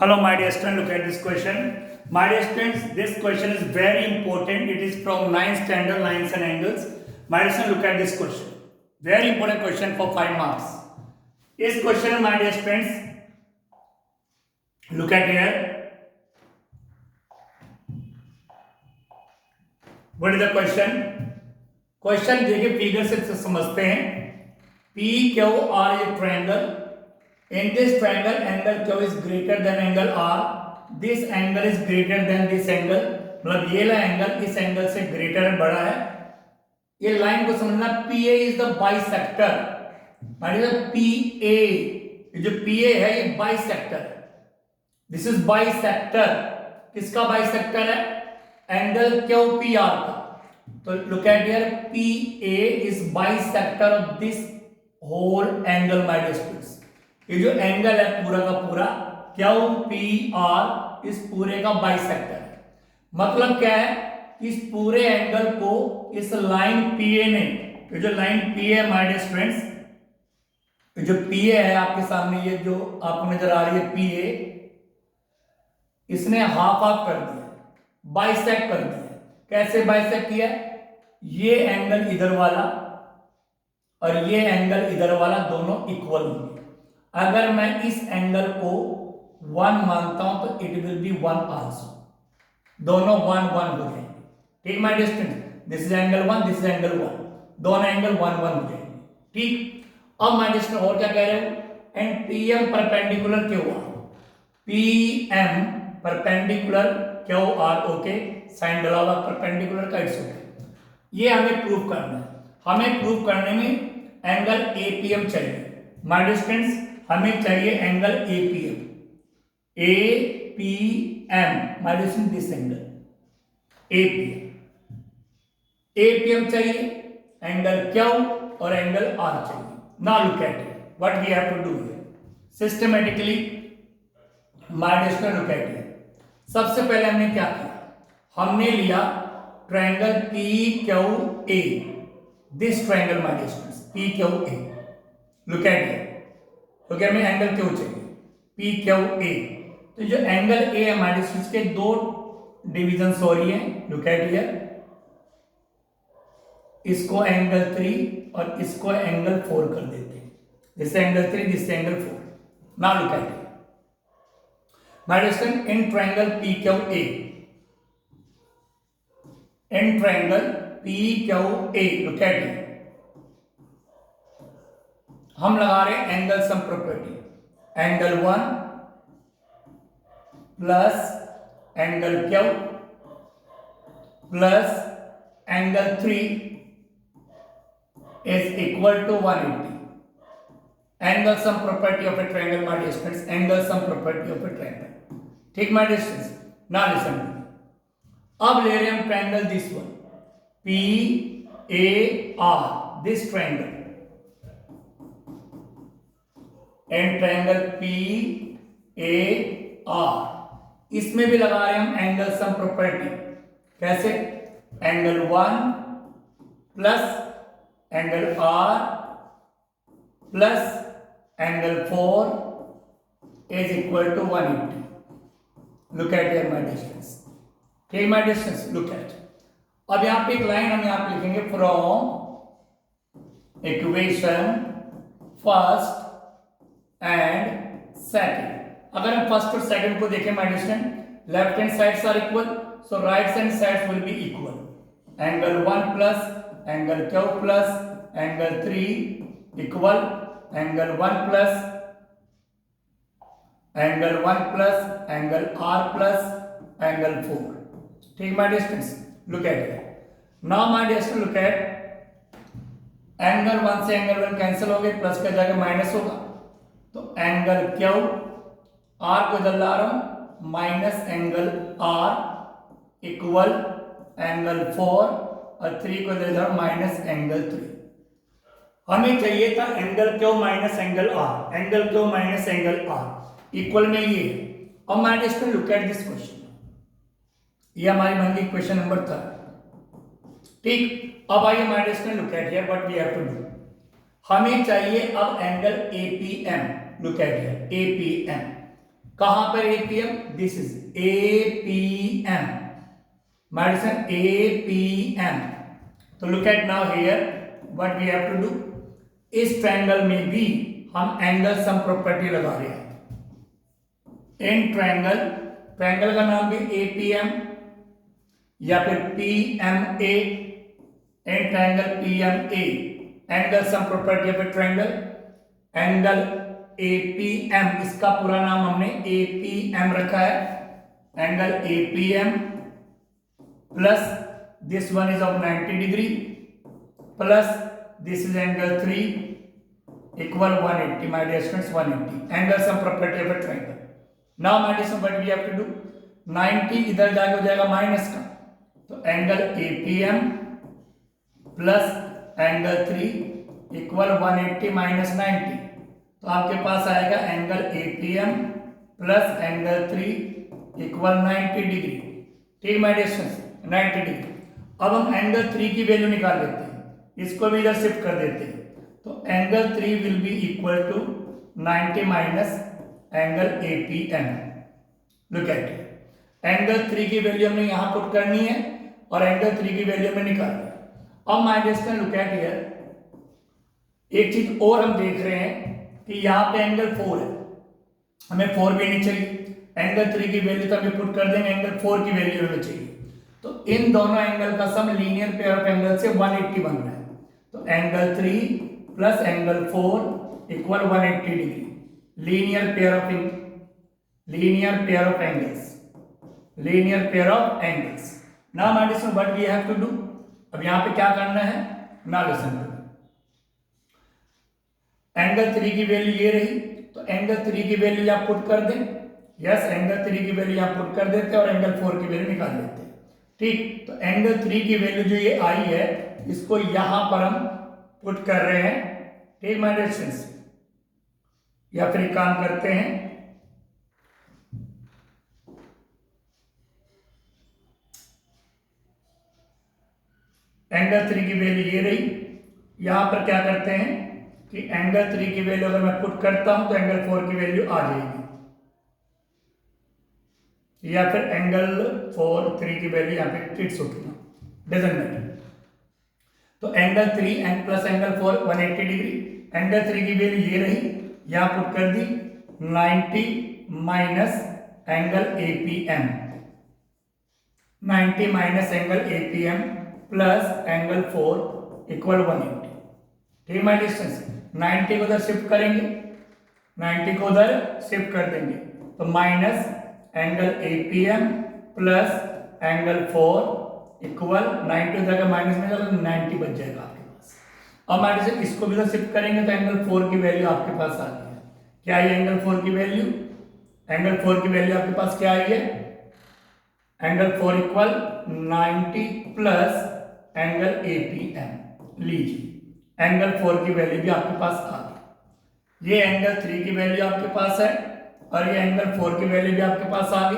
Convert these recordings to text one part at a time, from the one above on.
Hello, my dear student. Look at this question. My dear students, this question is very important. It is from 9th standard, lines and angles. My dear student, look at this question. Very important question for 5 marks. This question, my dear students, look at here. What is the question? Question देखिए figure से समझते हैं. PQR is a triangle. In this triangle, angle Q is greater than angle R. This angle is greater than this angle. मतलब ये वाला angle इस angle से greater है, बड़ा है. ये लाइन को समझना. PA is the bisector. मतलब PA, ये जो PA है ये bisector है. This is bisector. किसका bisector है? एंगल QPR का. तो look at here, PA is bisector of this whole angle, my dear students. ये जो एंगल है पूरा का पूरा QPR इस पूरे का बाइसेक्टर है. मतलब क्या है? इस पूरे एंगल को इस लाइन PA ने, ये जो लाइन PA है माय डियर स्टूडेंट्स, ये जो PA है आपके सामने, ये जो आपको नजर आ रही है PA, इसने हाफ हाफ कर दिया, बाइसेक्ट कर दिया. कैसे बाइसेक्ट किया? ये एंगल इधर वाला और ये एंगल इधर वाला दोनों इक्वल होंगे. अगर मैं इस एंगल को 1 मानता हूं तो इट विल बी 1 आल्सो. दोनों 1 1 हो जाएंगे. ठीक my dear student, this is angle 1, this is angle 1, दोनों एंगल 1 1 हो जाएंगे. ठीक. अब माय डियर स्टूडेंट और क्या कह रहे हो? And PM perpendicular QR. PM perpendicular QR. Okay, sine डला हुआ परपेंडिकुलर का, इट्स ओके. ये हमें प्रूव करना है. हमें प्रूव करने में एंगल APM चाहिए. माय डियर स्टूडेंट्स, हमें चाहिए angle APM. APM my dear student, this angle APM चाहिए, एंगल Q और एंगल R चाहिए. Now look at it, what we have to do here systematically. My dear student, look at it. सबसे पहले हमने क्या किया? हमने लिया triangle PQA. This triangle my dear students, PQA. Look at it. तो क्या हमें एंगल Q चाहिए, PQA. तो जो एंगल A है हमारे इसके दो डिवीजन हो रही है. लुक एट हियर, इसको एंगल 3 और इसको एंगल 4 कर देते हैं. This angle 3, this angle 4. Now look at it my dear student. In triangle PQA, in triangle PQA, look at it, हम लगा रहे हैं angle sum property. Angle 1 plus angle Q plus angle 3 is equal to 180. Angle sum property of a triangle my dear students, angle sum property of a triangle. ठीक my dear students, now listen. अब ले रहे हैं हम triangle this one, PAR, this triangle, and triangle PAR. इसमें भी लगा रहे हैं हम एंगल सम प्रॉपर्टी. कैसे? Angle 1 plus angle R plus angle 4 is equal to 180. Look at here my distance. ठीक माय डिस्टेंस, लुक एट. अब यहां पे एक लाइन हम यहां पे लिखेंगे, from equation first and second. अगर हम फर्स्ट और सेकंड को देखें my dear student, left hand sides are equal, so right hand sides will be equal. Angle 1 plus angle Q plus angle 3 equal angle 1 plus angle 1 plus angle R plus angle 4. ठीक my dear students, look at it. Now my dear student, look at. Angle 1 से angle 1 cancel हो गए, plus का जाके minus होगा. तो angle Q, R को इधर ला रहा हूं, minus angle R equal angle 4 और 3 को इधर माइनस एंगल 3. हमें चाहिए था angle Q minus angle R, angle Q minus angle R equal में ये. अब my dear student, look at this question. ये हमारी बन गई क्वेश्चन नंबर 3. ठीक. अब आइए my dear student, look at here what we have to do. हमें चाहिए अब angle APM. Look at here, APM. कहां पर एपीएम? दिस इज एपीएम, मेडिसन एपीएम। तो look at now here what we have to do. इस triangle में भी हम एंगल सम प्रॉपर्टी लगा रहे हैं। इन ट्रायंगल, ट्रायंगल का नाम भी एपीएम या फिर PMA, in triangle PMA, angle sum property of a triangle, angle APM, इसका पूरा नाम हमने एपीएम रखा है। Angle APM plus this one is of 90 degree plus this is angle 3 equal 180, my dear students, 180 angle sum property of a triangle. Now my dear what we have to do, 90 इधर जाके हो जाएगा minus का, तो angle APM plus angle 3 equal 180 minus 90, तो आपके पास आएगा angle APM plus angle 3 equal 90 degree. ठीक माय डियर स्टूडेंट्स, 90 डिग्री। अब हम एंगल 3 की वैल्यू निकाल लेते हैं, इसको भी इधर शिफ्ट कर देते हैं, तो angle 3 will be equal to 90 minus angle APM. Look at it, angle 3 की वैल्यू हमने यहां पुट करनी है और एंगल 3 की वैल्यू में निकालनी है। अब my dear student look at here, एक चीज और हम देख रहे हैं कि यहाँ पे एंगल 4 है, हमें 4 भी नहीं चाहिए, एंगल 3 की वैल्यू तो हमें पुट कर देंगे, एंगल 4 की वैल्यू हमें चाहिए। तो इन दोनों एंगल का sum linear pair of angle से 180 बन रहा है, तो angle 3 plus angle 4 equal 180 degree, linear pair of angles, linear pair of angles. Now my dear what we have to do, अब यहां पे क्या करना है, नाउ लिसन टू, एंगल 3 की वैल्यू ये रही, तो एंगल 3 की वैल्यू यहां पुट कर दें, यस एंगल 3 की वैल्यू यहां पुट कर देते हैं और एंगल 4 की वैल्यू निकाल लेते हैं। ठीक, तो एंगल 3 की वैल्यू जो ये आई है इसको यहां पर हम पुट कर रहे हैं। ठीक माय डियर स्टूडेंट्स, या फिर काम करते हैं, एंगल 3 की वैल्यू ये रही, यहां पर क्या करते हैं कि एंगल 3 की वैल्यू अगर मैं पुट करता हूं तो एंगल 4 की वैल्यू आ जाएगी, या फिर एंगल 3 की वैल्यू यहां पे इट्स ओके, डजंट मैटर। तो angle 3 and plus angle 4 180 degree, angle 3 की वैल्यू ये रही, यहां पुट कर दी 90 minus angle APM, 90 minus angle APM plus angle 4 equal 180। ठीक माय डिस्टेंस, 90 को उधर शिफ्ट करेंगे, 90 को उधर शिफ्ट कर देंगे, तो minus angle APM plus angle 4 equal 90 उधर का माइनस में जाएगा, 90 बच जाएगा आपके पास। अब हमारे से इसको भी उधर शिफ्ट करेंगे तो एंगल 4 की वैल्यू आपके पास आ गई है। क्या है एंगल 4 की वैल्यू, एंगल 4 की वैल्यू आपके पास क्या आई है, angle 4 equal 90 plus angle APM. लीजिए एंगल 4 की वैल्यू भी आपके पास आ गई, ये एंगल 3 की वैल्यू आपके पास है और ये एंगल 4 की वैल्यू भी आपके पास आ गई।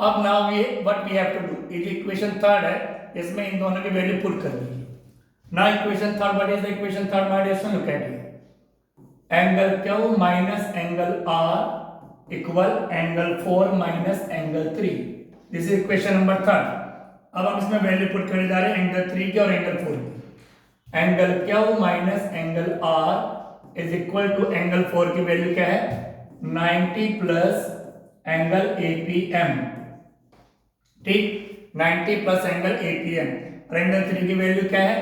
अब नाउ ये what we have to do, ये इक्वेशन 3 है, इसमें इन दोनों की वैल्यू पुट कर दीजिए। Now equation 3, what is the equation 3 my dear student, look at it, angle Q minus angle R equal angle 4 minus angle 3, this is equation number 3। अब हम इसमें वैल्यू पुट करने जा रहे हैं एंगल 3 की और एंगल 4 की। Angle Q minus angle R is equal to angle 4 की वैल्यू क्या है, 90 प्लस एंगल एपीएम। ठीक, 90 प्लस एंगल एपीएम, और एंगल 3 की वैल्यू क्या है,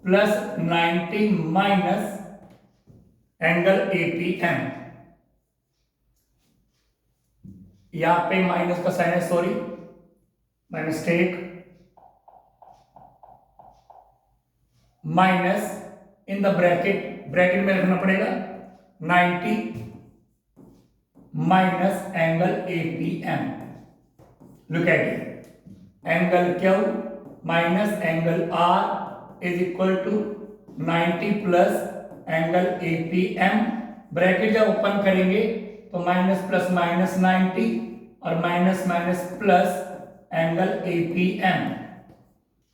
प्लस 90 माइनस एंगल एपीएम। यहां पे माइनस का साइन है, sorry my mistake, minus in the bracket, bracket में रखना पड़ेगा 90 minus angle APM. Look at it, angle Q minus angle R is equal to 90 plus angle APM. Bracket जब open करेंगे तो माइनस प्लस माइनस 90 और minus minus plus angle APM.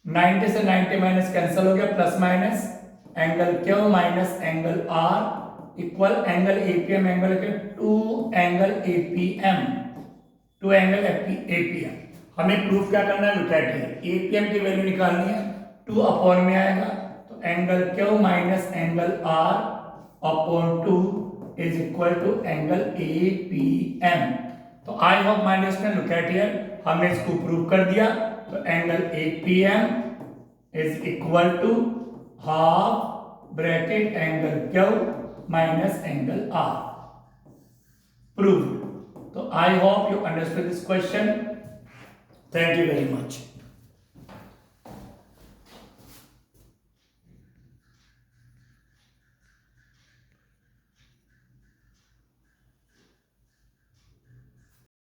90 से 90 minus cancel हो गया, plus minus angle Q minus angle R equal angle APM angle के 2 angle APM, 2 angle APM. हमें proof क्या करना है, लुक एट हियर, एपीएम की वैल्यू निकालनी है, 2 अपॉन में आएगा तो angle Q minus angle R upon 2 is equal to angle APM. तो I hope my student look at here, हमने इसको प्रूव कर दिया। तो angle APM is equal to half bracket angle Q minus angle R, proved. तो I hope you understood this question. Thank you very much.